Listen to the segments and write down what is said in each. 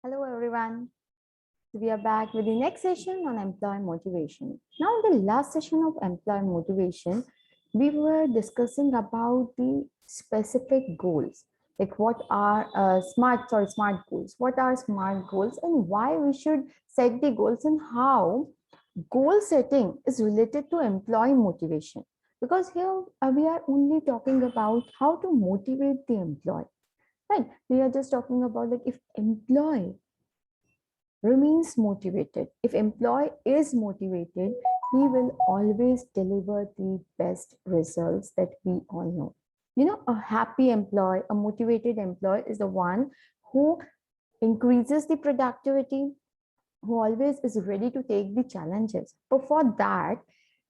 Hello everyone. We are back with the next session on employee motivation. Now, in the last session of employee motivation, we were discussing about the specific goals, like what are smart goals, what are smart goals, and why we should set the goals, and how goal setting is related to employee motivation. Because here we are only talking about how to motivate the employee, right? We are just talking about like if employee remains motivated. If employee is motivated, he will always deliver the best results that we all know. You know, a happy employee, a motivated employee is the one who increases the productivity, who always is ready to take the challenges. But for that,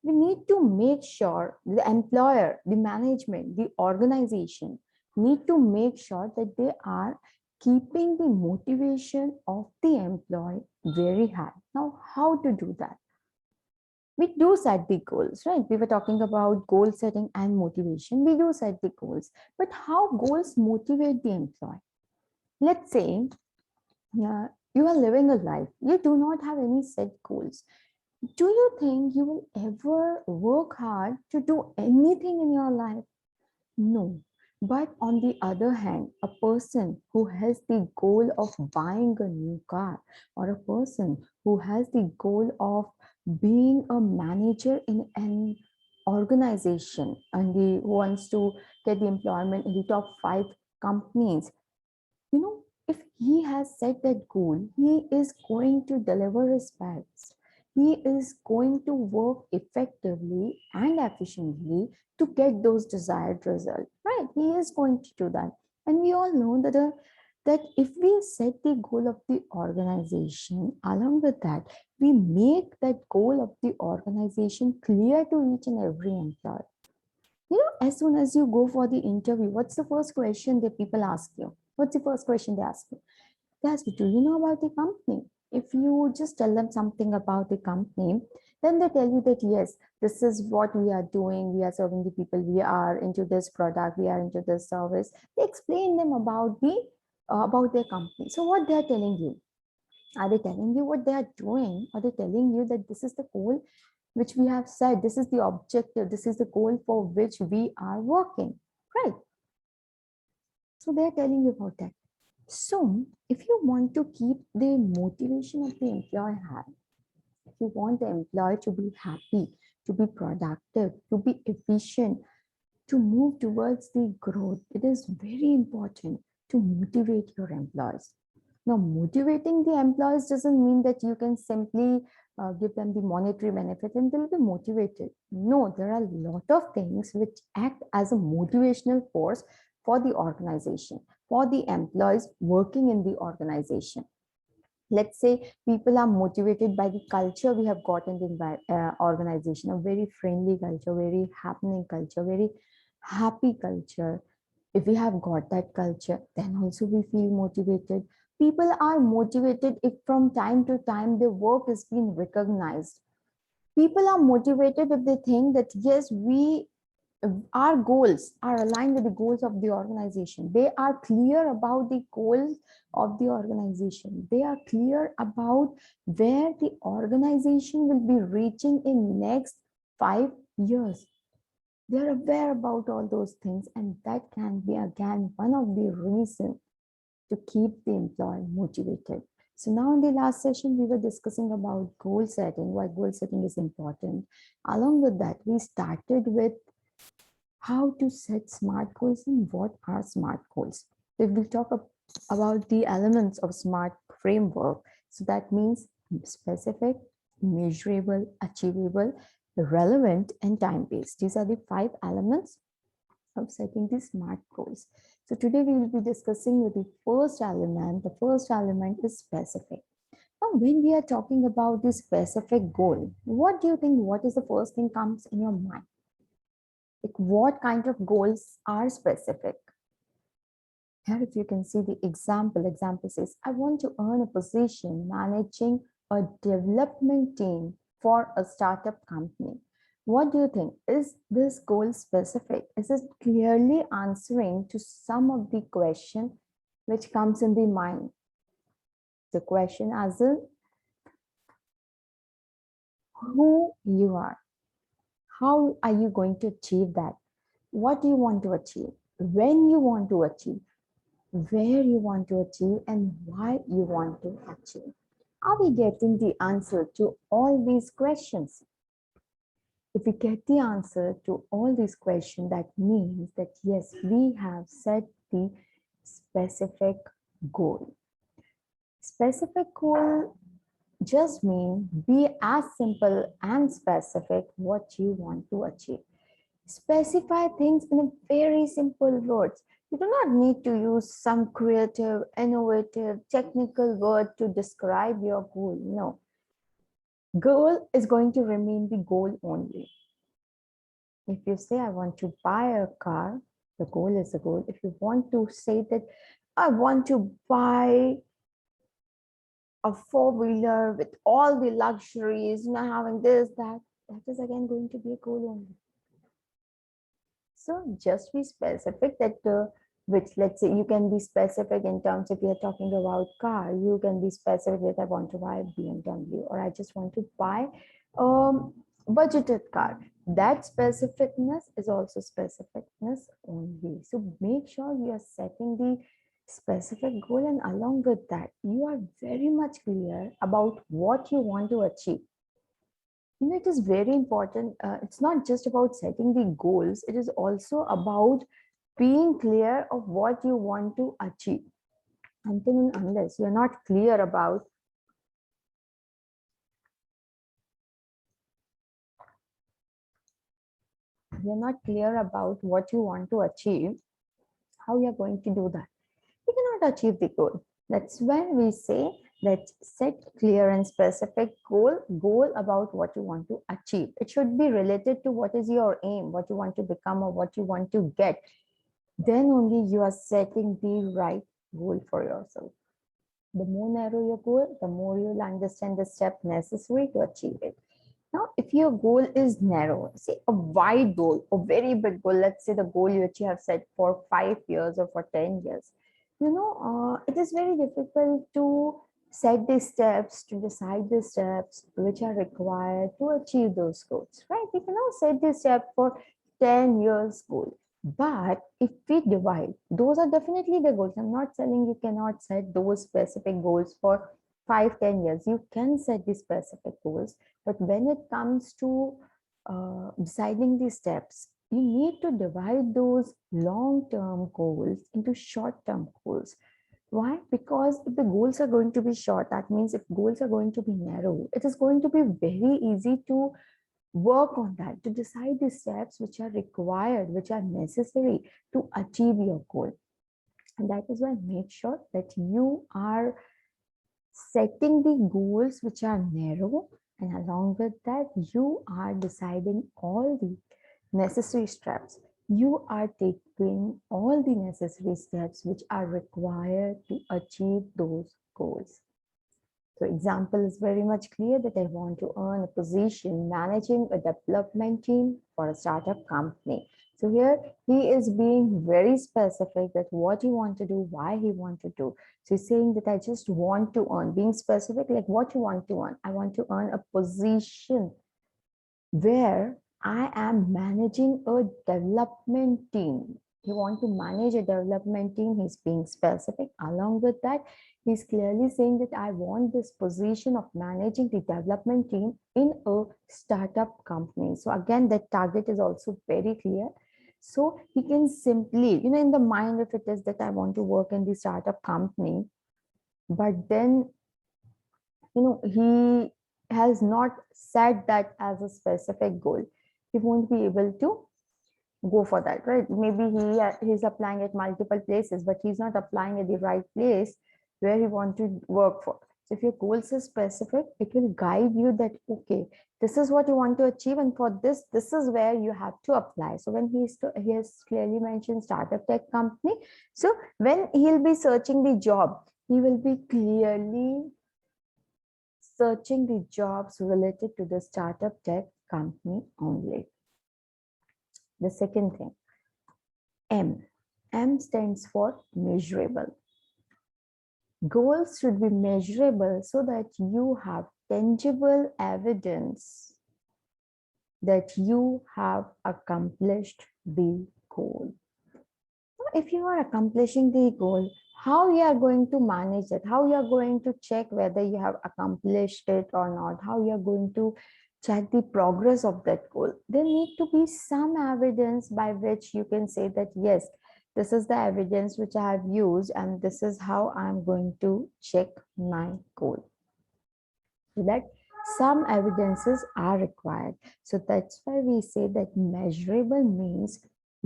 we need to make sure the employer, the management, the organization need to make sure that they are keeping the motivation of the employee very high. Now, how to do that? We do set the goals, right? We were talking about goal setting and motivation. We do set the goals, but how goals motivate the employee? Let's say you are living a life, you do not have any set goals. Do you think you will ever work hard to do anything in your life? No. But on the other hand, a person who has the goal of buying a new car, or a person who has the goal of being a manager in an organization and the who wants to get the employment in the top 5 companies, you know, if he has set that goal, he is going to deliver his best. He is going to work effectively and efficiently to get those desired results, right? He is going to do that. And we all know that if we set the goal of the organization, along with that, we make that goal of the organization clear to each and every employee. You know, as soon as you go for the interview, what's the first question that people ask you? What's the first question they ask you? They ask you, do you know about the company? If you just tell them something about the company, then they tell you that, yes, this is what we are doing. We are serving the people. We are into this product. We are into this service. They explain them about about their company. So what they are telling you? Are they telling you what they are doing? Are they telling you that this is the goal which we have said? This is the objective. This is the goal for which we are working, right? So they're telling you about that. So if you want to keep the motivation of the employee high, if you want the employee to be happy, to be productive, to be efficient, to move towards the growth, it is very important to motivate your employees. Now, motivating the employees doesn't mean that you can simply give them the monetary benefit and they'll be motivated. No, there are a lot of things which act as a motivational force for the organization, for the employees working in the organization. Let's say people are motivated by the culture we have got in the organization, a very friendly culture, very happening culture, very happy culture. If we have got that culture, then also we feel motivated. People are motivated if from time to time their work is being recognized. People are motivated if they think that, yes, our goals are aligned with the goals of the organization. They are clear about the goals of the organization. They are clear about where the organization will be reaching in next 5 years. They are aware about all those things, and that can be again one of the reasons to keep the employee motivated. So now in the last session, we were discussing about goal setting, why goal setting is important. Along with that, we started with how to set smart goals and what are smart goals. So we'll talk about the elements of smart framework. So that means specific, measurable, achievable, relevant, and time-based. These are the 5 elements of setting the smart goals. So today we will be discussing with the first element. The first element is specific. Now, when we are talking about the specific goal, what do you think? What is the first thing comes in your mind? Like what kind of goals are specific? Here, if you can see the example says, I want to earn a position managing a development team for a startup company. What do you think? Is this goal specific? Is it clearly answering to some of the question which comes in the mind? The question as in who you are. How are you going to achieve that? What do you want to achieve? When you want to achieve? Where you want to achieve and why you want to achieve? Are we getting the answer to all these questions? If we get the answer to all these questions, that means that yes, we have set the specific goal. Specific goal just means be as simple and specific what you want to achieve. Specify things in a very simple words. You do not need to use some creative, innovative, technical word to describe your goal. No. Goal is going to remain the goal only. If you say, I want to buy a car, the goal is the goal. If you want to say that I want to buy a four-wheeler with all the luxuries, having this, that is again going to be a goal only. So just be specific that which, let's say, you can be specific in terms, if you're talking about car, you can be specific that I want to buy a BMW, or I just want to buy budgeted car. That specificness is also specificness only. So make sure you are setting the specific goal, and along with that, you are very much clear about what you want to achieve. It is very important. It's not just about setting the goals. It is also about being clear of what you want to achieve. Until and unless you're not clear about what you want to achieve, how you're going to do that? You cannot achieve the goal. That's when we say, let's set clear and specific goal about what you want to achieve. It should be related to what is your aim, what you want to become, or what you want to get. Then only you are setting the right goal for yourself. The more narrow your goal, the more you'll understand the step necessary to achieve it. Now, if your goal is narrow, say a wide goal, a very big goal, let's say the goal which you have set for 5 years or for 10 years, it is very difficult to set the steps, to decide the steps which are required to achieve those goals, right? We cannot set the step for 10 years goal. But if we divide, those are definitely the goals. I'm not saying you cannot set those specific goals for 5-10 years. You can set the specific goals, but when it comes to deciding the steps, you need to divide those long-term goals into short-term goals. Why? Because if the goals are going to be short, that means if goals are going to be narrow, it is going to be very easy to work on that, to decide the steps which are required, which are necessary to achieve your goal. And that is why make sure that you are setting the goals which are narrow, and along with that, you are deciding all the necessary steps. You are taking all the necessary steps which are required to achieve those goals. So example is very much clear that I want to earn a position managing a development team for a startup company. So here he is being very specific that what he wants to do, why he wants to do. So he's saying that I just want to earn, being specific, like what you want to earn. I want to earn a position where I am managing a development team. You want to manage a development team. He's being specific. Along with that, he's clearly saying that I want this position of managing the development team in a startup company. So again, that target is also very clear. So he can simply, in the mind, if it is that I want to work in the startup company, but then, he has not set that as a specific goal, he won't be able to go for that, right? Maybe he's applying at multiple places, but he's not applying at the right place where he wants to work for. So if your goals are specific, it will guide you that, okay, this is what you want to achieve, and for this is where you have to apply. So when he has clearly mentioned startup tech company, so when he'll be searching the job, he will be clearly searching the jobs related to the startup tech company only. The second thing, M stands for measurable. Goals should be measurable so that you have tangible evidence that you have accomplished the goal. If you are accomplishing the goal, how you are going to manage it, how you are going to check whether you have accomplished it or not, how you are going to check the progress of that goal. There need to be some evidence by which you can say that yes, this is the evidence which I have used and this is how I'm going to check my goal. So that some evidences are required. So that's why we say that measurable means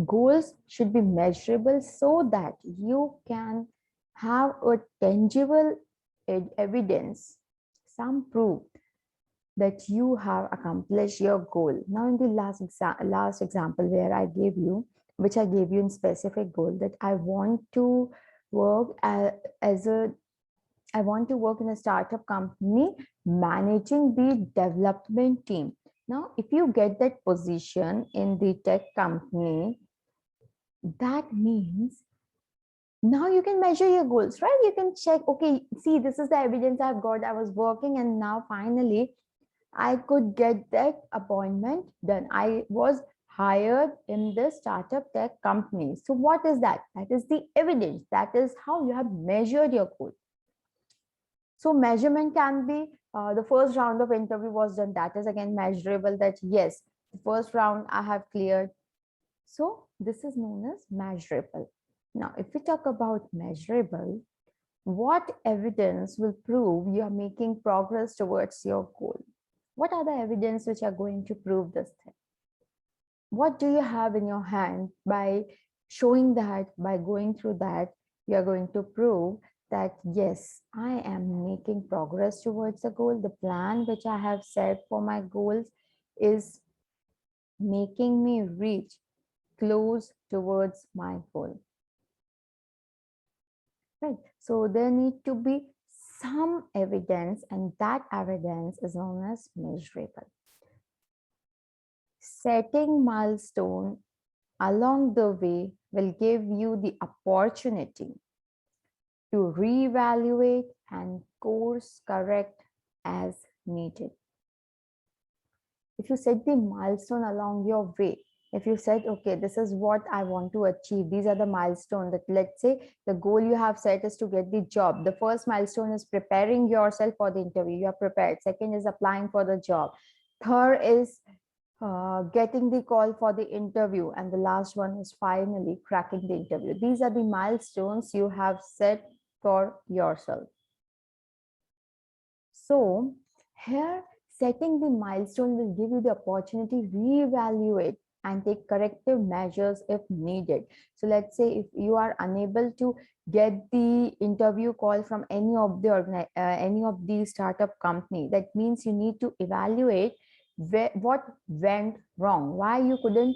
goals should be measurable so that you can have a tangible evidence, some proof that you have accomplished your goal. Now in the last example where I gave you, which I gave you in specific goal, that I want to work I want to work in a startup company managing the development team. Now, if you get that position in the tech company, that means now you can measure your goals, right? You can check, okay, see, this is the evidence I've got. I was working and now finally I could get that appointment done. I was hired in this startup tech company. So what is that? That is the evidence. That is how you have measured your goal. So measurement can be the first round of interview was done. That is again measurable, that yes, the first round I have cleared. So this is known as measurable. Now, if we talk about measurable, what evidence will prove you are making progress towards your goal? What are the evidence which are going to prove this thing? What do you have in your hand? By showing that, by going through that, you are going to prove that yes, I am making progress towards the goal. The plan which I have set for my goals is making me reach close towards my goal. Right. So there need to be some evidence, and that evidence is known as measurable. Setting milestone along the way will give you the opportunity to reevaluate and course correct as needed. If you set the milestone along your way, if you said, okay, this is what I want to achieve, these are the milestones, that let's say the goal you have set is to get the job. The first milestone is preparing yourself for the interview. You are prepared. Second is applying for the job. Third is getting the call for the interview. And the last one is finally cracking the interview. These are the milestones you have set for yourself. So here, setting the milestone will give you the opportunity to reevaluate and take corrective measures if needed. So let's say if you are unable to get the interview call from any of the startup company, that means you need to evaluate what went wrong, why you couldn't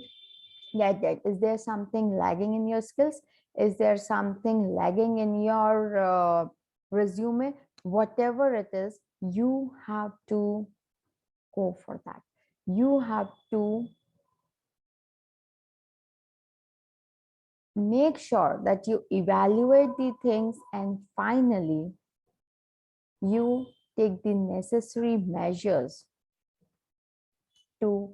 get that. Is there something lagging in your skills? Is there something lagging in your resume? Whatever it is, you have to go for that. You have to make sure that you evaluate the things and finally you take the necessary measures to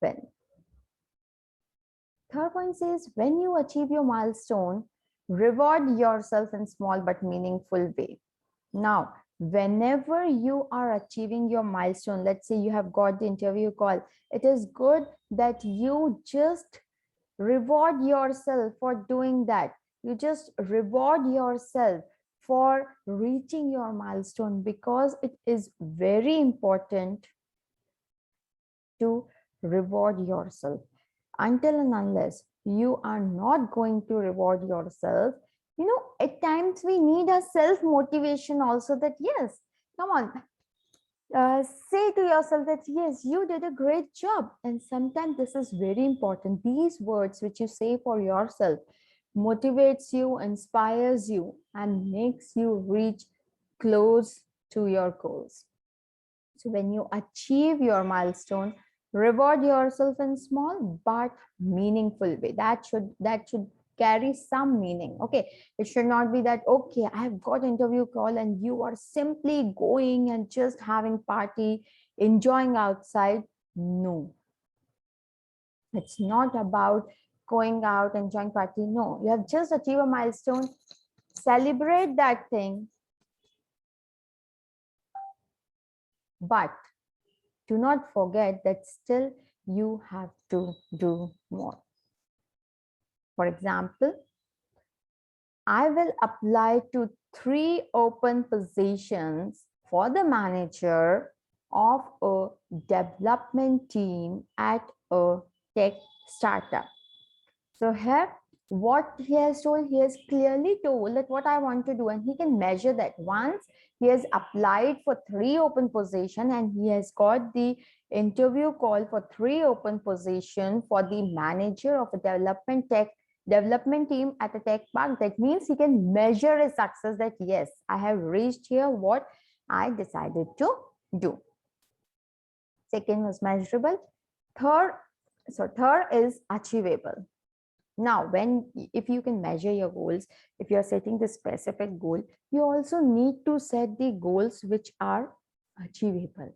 win. Third point says, when you achieve your milestone, reward yourself in small but meaningful way. Now, whenever you are achieving your milestone, let's say you have got the interview call, it is good that you just reward yourself for doing that. You just reward yourself for reaching your milestone, because it is very important to reward yourself. Until and unless you are not going to reward yourself, at times we need a self motivation also, that yes, come on, say to yourself that yes, you did a great job. And sometimes this is very important. These words which you say for yourself motivates you, inspires you, and makes you reach close to your goals. So when you achieve your milestone, reward yourself in small but meaningful way. That should carry some meaning. Okay, it should not be that, okay, I have got interview call and you are simply going and just having party, enjoying outside. No, it's not about going out, enjoying party. No, you have just achieved a milestone. Celebrate that thing, but do not forget that still you have to do more. For example, I will apply to 3 open positions for the manager of a development team at a tech startup. So here, what he has told, he has clearly told that what I want to do, and he can measure that. Once he has applied for 3 open positions and he has got the interview call for 3 open positions for the manager of a development team at a tech park. That means he can measure his success, that yes, I have reached here what I decided to do. Second was measurable. Third is achievable. Now, if you can measure your goals, if you are setting the specific goal, you also need to set the goals which are achievable.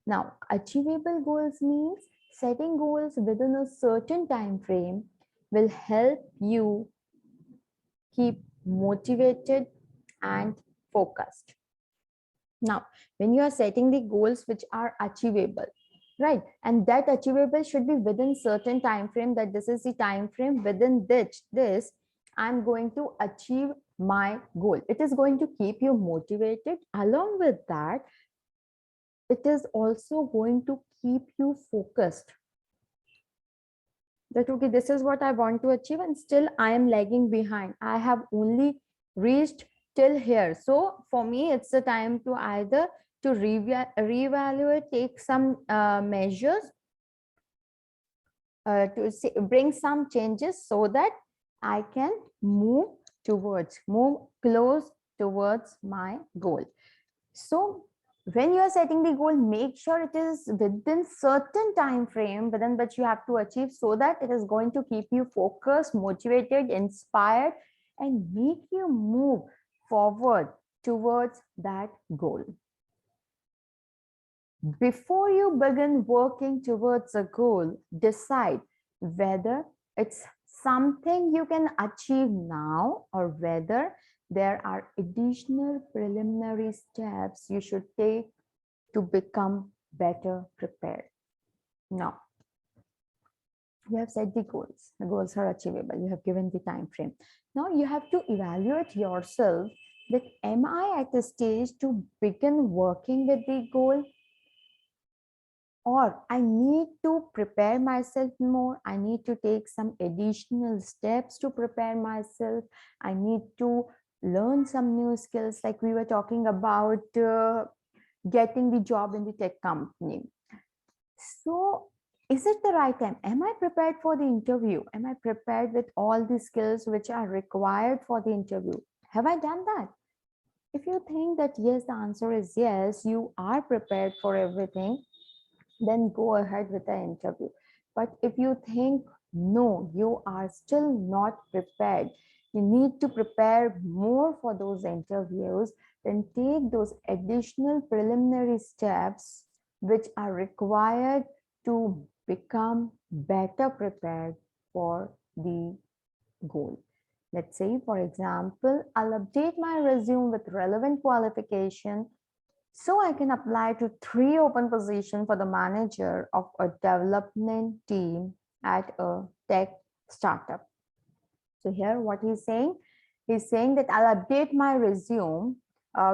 Now, achievable goals means setting goals within a certain time frame will help you keep motivated and focused. Now, when you are setting the goals which are achievable, right, and that achievable should be within certain time frame, that this is the time frame within this I'm going to achieve my goal. It is going to keep you motivated. Along with that, it is also going to keep you focused, that okay, this is what I want to achieve and still I am lagging behind. I have only reached till here. So for me, it's the time to either to reevaluate, take some measures to bring some changes so that I can move close towards my goal. So when you are setting the goal, make sure it is within certain time frame within which you have to achieve, so that it is going to keep you focused, motivated, inspired, and make you move forward towards that goal. Before you begin working towards a goal, decide whether it's something you can achieve now or whether there are additional preliminary steps you should take to become better prepared. Now, you have set the goals. The goals are achievable. You have given the time frame. Now you have to evaluate yourself that am I at the stage to begin working with the goal, or I need to prepare myself more. I need to take some additional steps to prepare myself. I need to learn some new skills, like we were talking about getting the job in the tech company. So is it the right time? Am I prepared for the interview? Am I prepared with all the skills which are required for the interview? Have I done that? If you think that yes, the answer is yes, you are prepared for everything, then go ahead with the interview. But if you think no, you are still not prepared, you need to prepare more for those interviews, then take those additional preliminary steps which are required to become better prepared for the goal. Let's say, for example, I'll update my resume with relevant qualification so I can apply to 3 open positions for the manager of a development team at a tech startup. So here what he's saying that I'll update my resume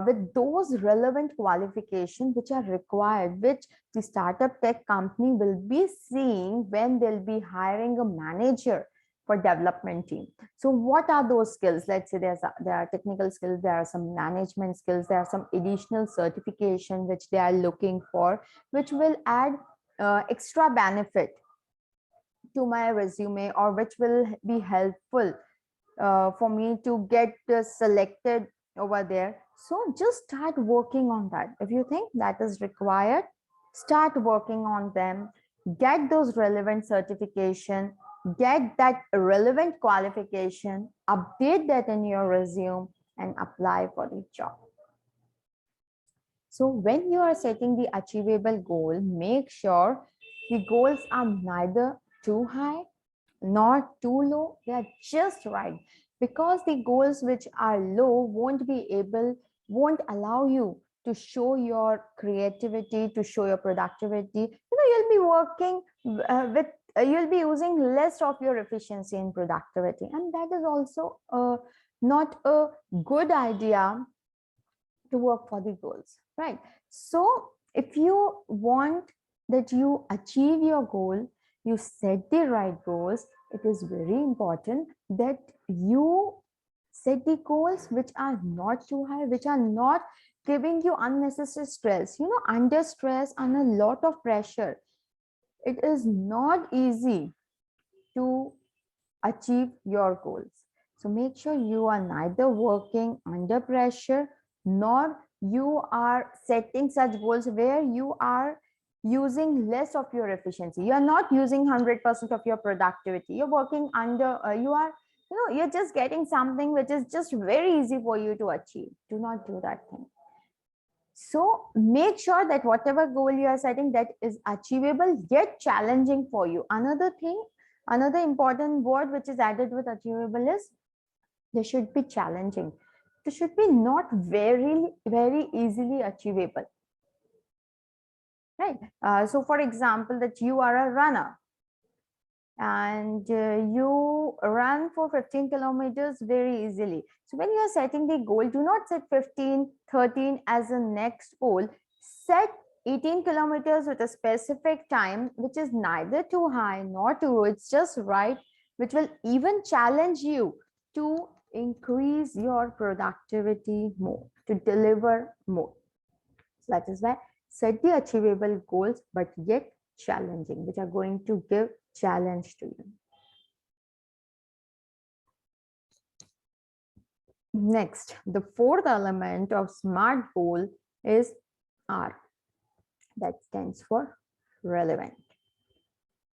with those relevant qualifications which are required, which the startup tech company will be seeing when they'll be hiring a manager for development team. So what are those skills? Let's say there are technical skills, there are some management skills, there are some additional certification which they are looking for, which will add extra benefit to my resume, or which will be helpful for me to get selected over there. So just start working on that. If you think that is required, start working on them, get those relevant certification, get that relevant qualification, update that in your resume, and apply for the job. So when you are setting the achievable goal, make sure the goals are neither too high nor too low. They are just right, because the goals which are low won't allow you to show your creativity, to show your productivity. You'll be working you'll be using less of your efficiency in productivity, and that is also not a good idea to work for the goals, right? So if you want that you achieve your goal, you set the right goals, it is very important that you set the goals which are not too high, which are not giving you unnecessary stress. Under stress and a lot of pressure, it is not easy to achieve your goals. So make sure you are neither working under pressure, nor you are setting such goals where you are using less of your efficiency. You are not using 100% of your productivity. You're working under, you're just getting something which is just very easy for you to achieve. Do not do that thing. So make sure that whatever goal you are setting, that is achievable yet challenging for you. Another important word which is added with achievable is they should be challenging. They should be not very, very easily achievable. Right. So for example, that you are a runner and you run for 15 kilometers very easily. So when you are setting the goal, do not set 15, 13 as a next goal. Set 18 kilometers with a specific time, which is neither too high nor too low. It's just right, which will even challenge you to increase your productivity more, to deliver more. So that is why set the achievable goals, but yet challenging, which are going to give challenge to you. Next, the fourth element of SMART goal is R. That stands for relevant.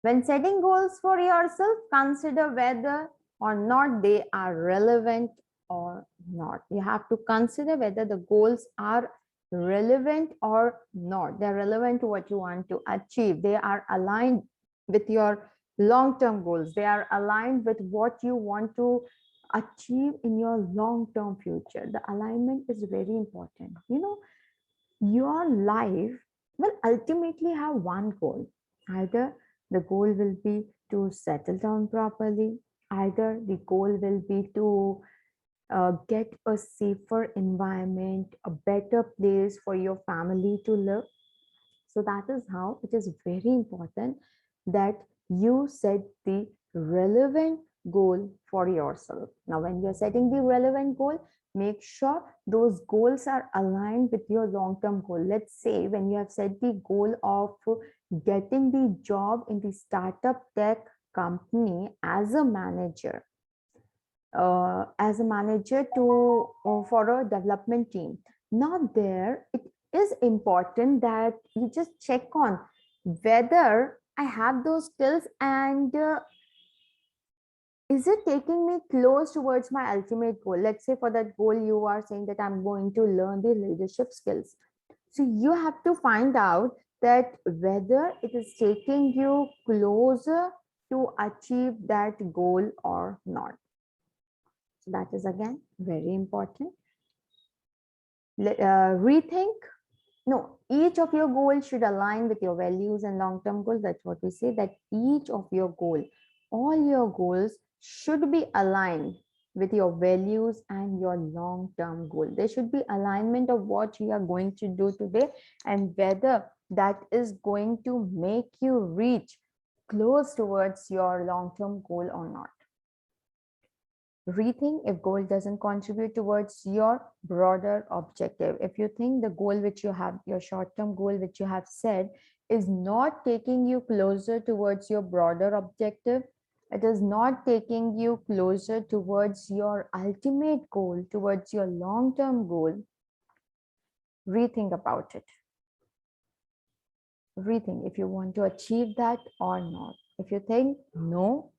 When setting goals for yourself, consider whether or not they are relevant or not. You have to consider whether the goals are relevant or not. They're relevant to what you want to achieve. They are aligned with your long-term goals. They are aligned with what you want to achieve in your long-term future. The alignment is very important. Your life will ultimately have one goal. Either the goal will be to settle down properly, either the goal will be to get a safer environment, a better place for your family to live. So that is how it is very important that you set the relevant goal for yourself. Now, when you're setting the relevant goal, make sure those goals are aligned with your long-term goal. Let's say when you have set the goal of getting the job in the startup tech company as a manager to for a development team. Now there, it is important that you just check on whether I have those skills and is it taking me close towards my ultimate goal. Let's say for that goal, you are saying that I'm going to learn the leadership skills. So you have to find out that whether it is taking you closer to achieve that goal or not. So that is again very important. Rethink. No, each of your goals should align with your values and long-term goals. That's what we say, that each of your goal, all your goals should be aligned with your values and your long-term goal. There should be alignment of what you are going to do today and whether that is going to make you reach close towards your long-term goal or not. Rethink if goal doesn't contribute towards your broader objective. If you think the goal which you have, your short-term goal which you have set, is not taking you closer towards your broader objective, it is not taking you closer towards your ultimate goal, towards your long-term goal, rethink about it. Rethink if you want to achieve that or not. If you think no,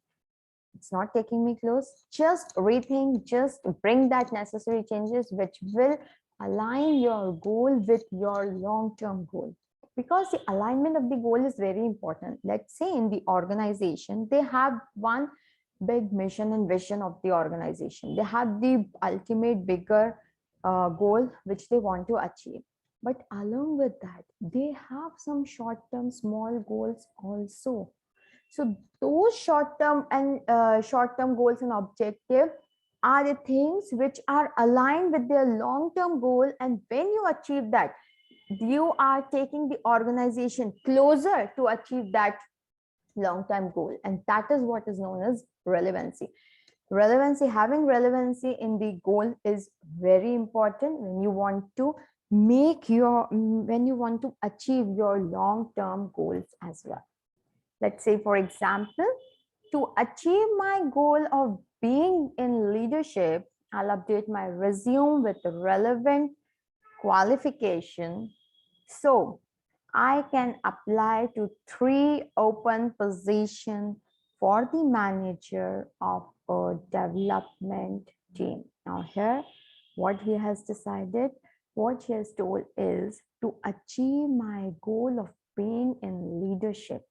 It's not taking me close. Just rethink, just bring that necessary changes which will align your goal with your long-term goal. Because the alignment of the goal is very important. Let's say in the organization, they have one big mission and vision of the organization. They have the ultimate bigger goal which they want to achieve. But along with that, they have some short-term small goals also. So those short-term goals and objective are the things which are aligned with their long-term goal. And when you achieve that, you are taking the organization closer to achieve that long-term goal. And that is what is known as relevancy. Having relevancy in the goal is very important when you want to achieve your long-term goals as well. Let's say, for example, to achieve my goal of being in leadership, I'll update my resume with the relevant qualification. So I can apply to 3 open positions for the manager of a development team. Now here, what he has decided, what he has told is to achieve my goal of being in leadership.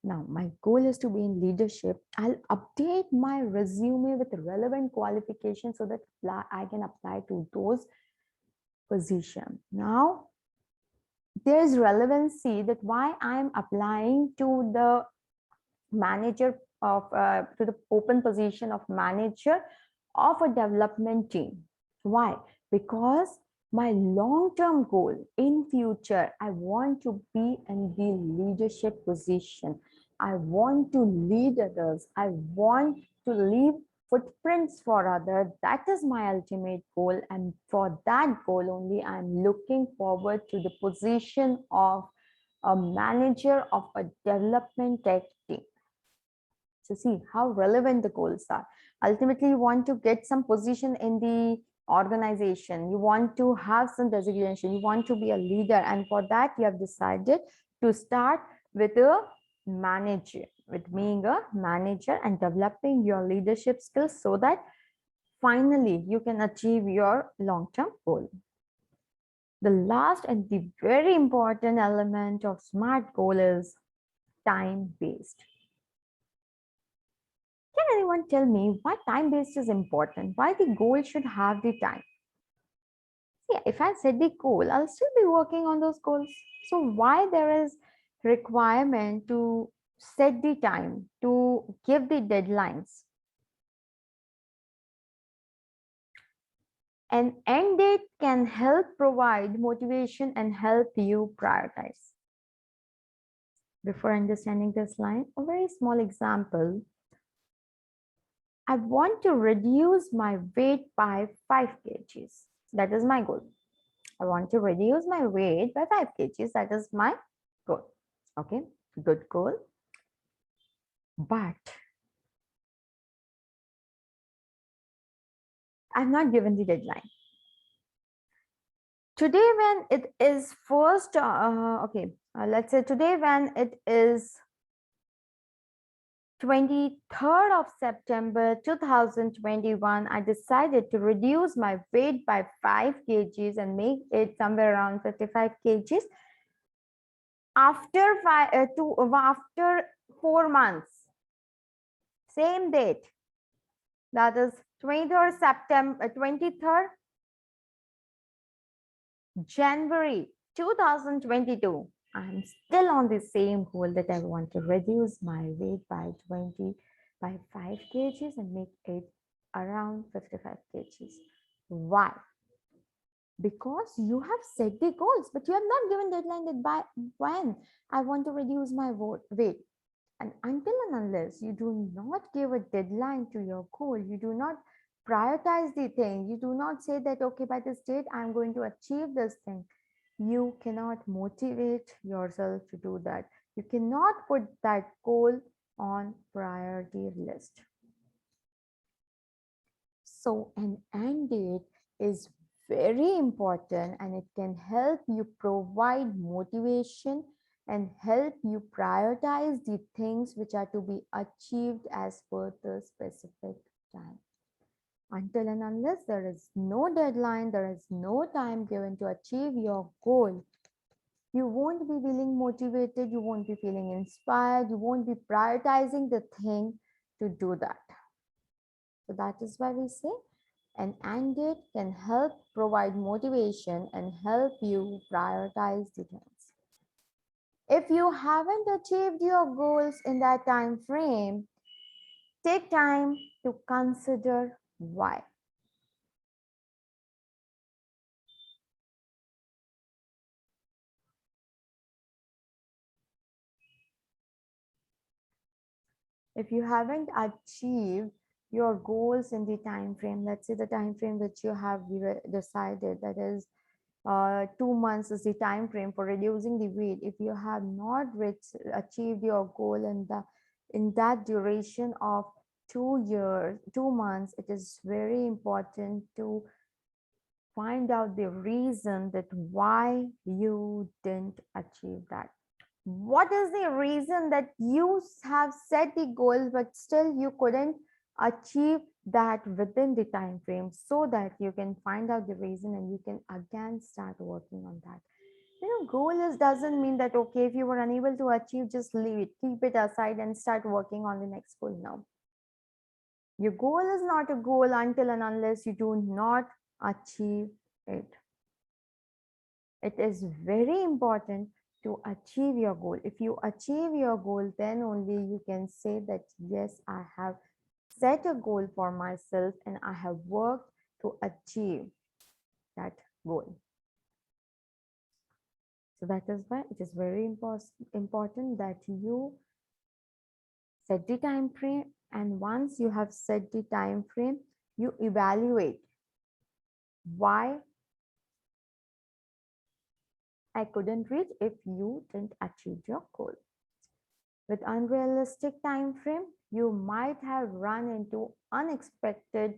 Now, my goal is to be in leadership. I'll update my resume with relevant qualifications so that I can apply to those positions. Now, there's relevancy that why I'm applying to the manager of to the open position of manager of a development team. Why? Because my long-term goal in future, I want to be in the leadership position. I want to lead others. I want to leave footprints for others. That is my ultimate goal. And for that goal only, I'm looking forward to the position of a manager of a development tech team. So see how relevant the goals are. Ultimately, you want to get some position in the organization. You want to have some designation. You want to be a leader. And for that, you have decided to start with a manager, with being a manager and developing your leadership skills so that finally you can achieve your long-term goal. The last and the very important element of SMART goal is time-based. Can anyone tell me why time-based is important? Why the goal should have the time? Yeah, if I set the goal, I'll still be working on those goals. So why there is requirement to set the time, to give the deadlines? An end date can help provide motivation and help you prioritize. Before understanding this line, a very small example. I want to reduce my weight by 5 kgs. That is my goal. I want to reduce my weight by 5 kgs. That is my goal. Okay, good goal. But I've not given the deadline. Today when it is first, let's say today when it is 23rd of September 2021, I decided to reduce my weight by 5 kgs and make it somewhere around 55 kgs. After 4 months, same date, that is 23rd September, 23rd January 2022. I'm still on the same goal that I want to reduce my weight by 5 kgs and make it around 55 kgs. Why? Because you have set the goals, but you have not given deadline that by when I want to reduce my weight. And until and unless you do not give a deadline to your goal, you do not prioritize the thing, you do not say that, okay, by this date, I'm going to achieve this thing. You cannot motivate yourself to do that. You cannot put that goal on priority list. So an end date is very important and it can help you provide motivation and help you prioritize the things which are to be achieved as per the specific time. Until and unless there is no deadline, there is no time given to achieve your goal, you won't be feeling motivated, you won't be feeling inspired, you won't be prioritizing the thing to do that. So that is why we say an end date can help provide motivation and help you prioritize the things. If you haven't achieved your goals in that time frame, take time to consider why. If you haven't achieved your goals in the time frame, let's say the time frame which you have decided, that is 2 months is the time frame for reducing the weight. If you have not achieved your goal in that duration of 2 years, 2 months, it is very important to find out the reason that why you didn't achieve that. What is the reason that you have set the goals but still you couldn't achieve that within the time frame, so that you can find out the reason and you can again start working on that. Goal is doesn't mean that okay, if you were unable to achieve, just leave it, keep it aside and start working on the next goal. Now your goal is not a goal until and unless you do not achieve it. It is very important to achieve your goal. If you achieve your goal, then only you can say that, yes, I have set a goal for myself and I have worked to achieve that goal. So that is why it is very important that you set the time frame, and once you have set the time frame, you evaluate why I couldn't reach if you didn't achieve your goal. With unrealistic time frame, you might have run into unexpected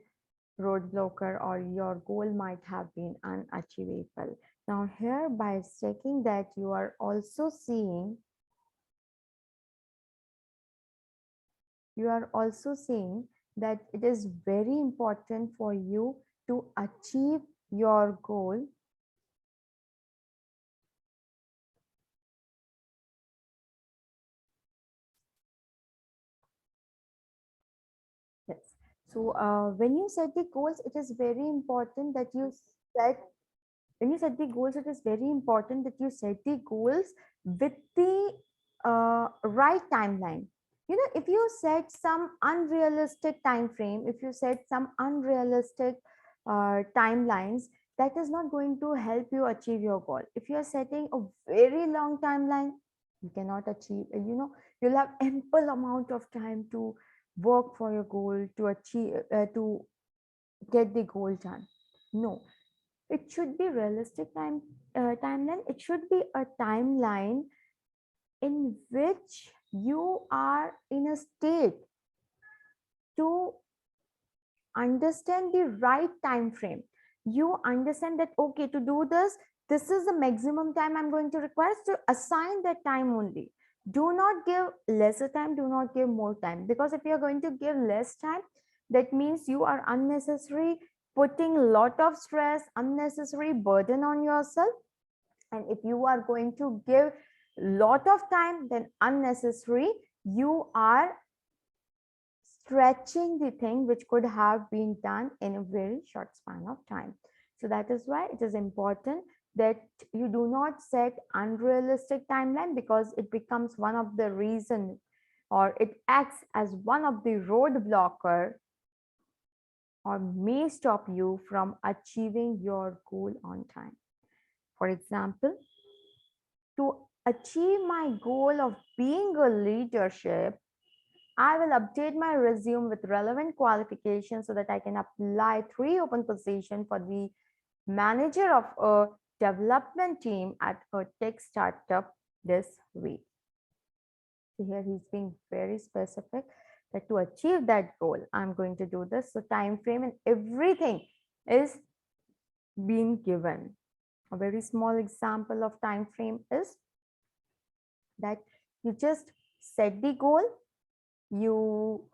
roadblocker or your goal might have been unachievable. Now here, by checking that, you are also seeing that it is very important for you to achieve your goal Yes. So when you set the goals, it is very important that you set when you set the goals, it is very important that you set the goals with the right timeline. If you set some unrealistic time frame, if you set some unrealistic timelines, that is not going to help you achieve your goal. If you are setting a very long timeline, you cannot achieve. You'll have ample amount of time to work for your goal, to achieve, to get the goal done. No, it should be realistic timeline. It should be a timeline in which you are in a state to understand the right time frame. You understand that, okay, to do this is the maximum time I'm going to require, to assign that time only. Do not give lesser time, do not give more time, because if you're going to give less time, that means you are unnecessary putting a lot of stress, unnecessary burden on yourself. And if you are going to give lot of time, then unnecessary, you are stretching the thing which could have been done in a very short span of time. So that is why it is important that you do not set unrealistic timeline, because it becomes one of the reason, or it acts as one of the roadblocker, or may stop you from achieving your goal on time. For example, to achieve my goal of being a leadership, I will update my resume with relevant qualifications so that I can apply 3 open positions for the manager of a development team at a tech startup this week. So here he's being very specific that to achieve that goal, I'm going to do this. So time frame and everything is being given. A very small example of time frame is that you just set the goal, you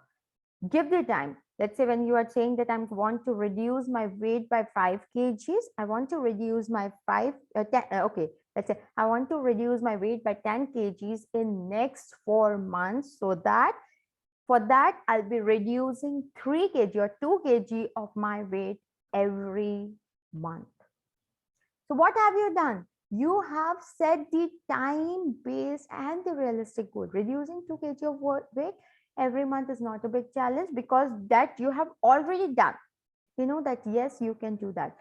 give the time. Let's say when you are saying that I want to reduce my weight by 5 kgs, I want to reduce my 10, okay, let's say I want to reduce my weight by 10 kgs in next 4 months, so that for that I'll be reducing 3 kg or 2 kg of my weight every month. So what have you done? You have set the time based and the realistic goal. Reducing 2 kg of weight every month is not a big challenge, because that you have already done. You know that yes, you can do that.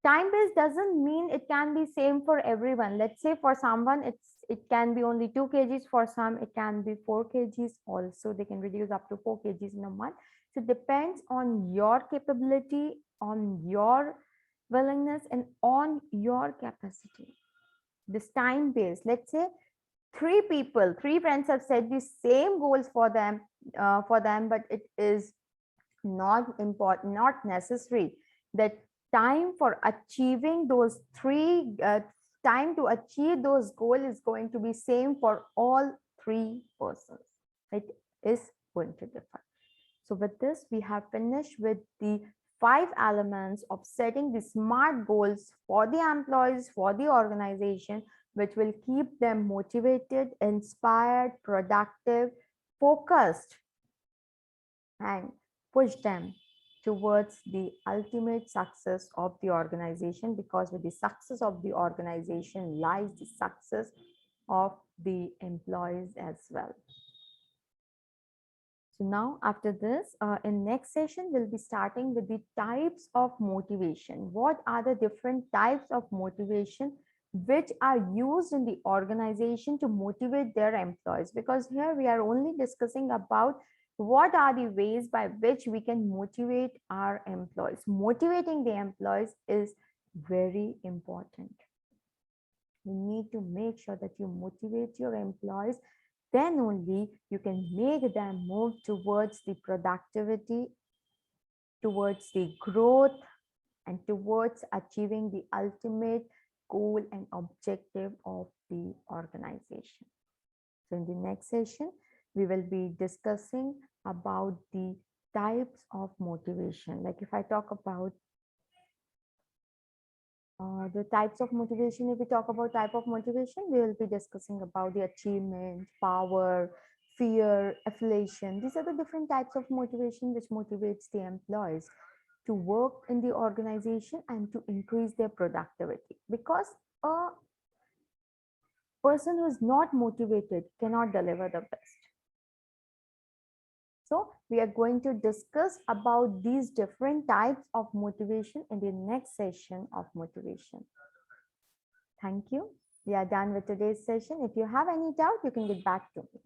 Time based doesn't mean it can be same for everyone. Let's say for someone it can be only 2 kgs, for some it can be 4 kgs also. They can reduce up to 4 kgs in a month. So it depends on your capability, on your willingness, and on your capacity. This time based, let's say three friends have set the same goals for them, but it is not important, not necessary that time for achieving those time to achieve those goals is going to be same for all 3 persons. It is going to differ. So with this, we have finished with the 5 elements of setting the SMART goals for the employees, for the organization, which will keep them motivated, inspired, productive, focused, and push them towards the ultimate success of the organization, because with the success of the organization lies the success of the employees as well. So now after this, in next session, we'll be starting with the types of motivation. What are the different types of motivation which are used in the organization to motivate their employees? Because here we are only discussing about what are the ways by which we can motivate our employees. Motivating the employees is very important. You need to make sure that you motivate your employees. Then only you can make them move towards the productivity, towards the growth, and towards achieving the ultimate goal and objective of the organization. So in the next session, we will be discussing about the types of motivation. Like if I talk about the types of motivation, if we talk about type of motivation, we will be discussing about the achievement, power, fear, affiliation. These are the different types of motivation which motivates the employees to work in the organization and to increase their productivity. Because a person who is not motivated cannot deliver the best. So we are going to discuss about these different types of motivation in the next session of motivation. Thank you. We are done with today's session. If you have any doubt, you can get back to me.